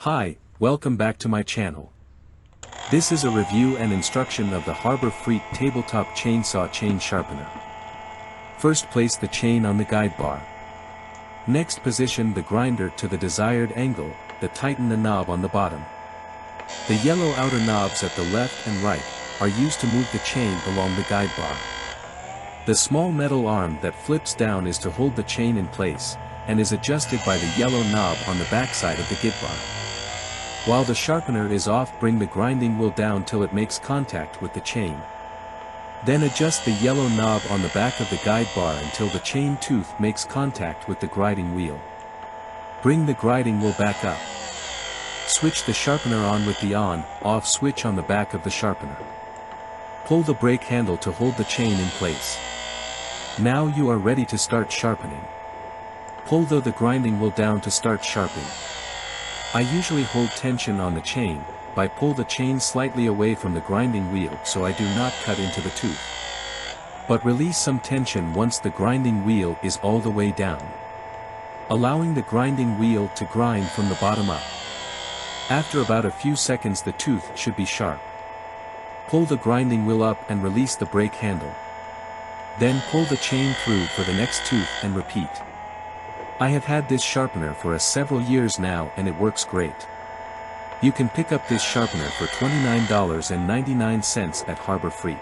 Hi, welcome back to my channel. This is a review and instruction of the Harbor Freight Tabletop Chainsaw Chain Sharpener. First, place the chain on the guide bar. Next, position the grinder to the desired angle, then tighten the knob on the bottom. The yellow outer knobs at the left and right are used to move the chain along the guide bar. The small metal arm that flips down is to hold the chain in place, and is adjusted by the yellow knob on the backside of the guide bar. While the sharpener is off, bring the grinding wheel down till it makes contact with the chain. Then adjust the yellow knob on the back of the guide bar until the chain tooth makes contact with the grinding wheel. Bring the grinding wheel back up. Switch the sharpener on with the on/off switch on the back of the sharpener. Pull the brake handle to hold the chain in place. Now you are ready to start sharpening. Pull the grinding wheel down to start sharpening. I usually hold tension on the chain, but pull the chain slightly away from the grinding wheel so I do not cut into the tooth. But release some tension once the grinding wheel is all the way down, allowing the grinding wheel to grind from the bottom up. After about a few seconds the tooth should be sharp. Pull the grinding wheel up and release the brake handle. Then pull the chain through for the next tooth and repeat. I have had this sharpener for several years now and it works great. You can pick up this sharpener for $29.99 at Harbor Freight.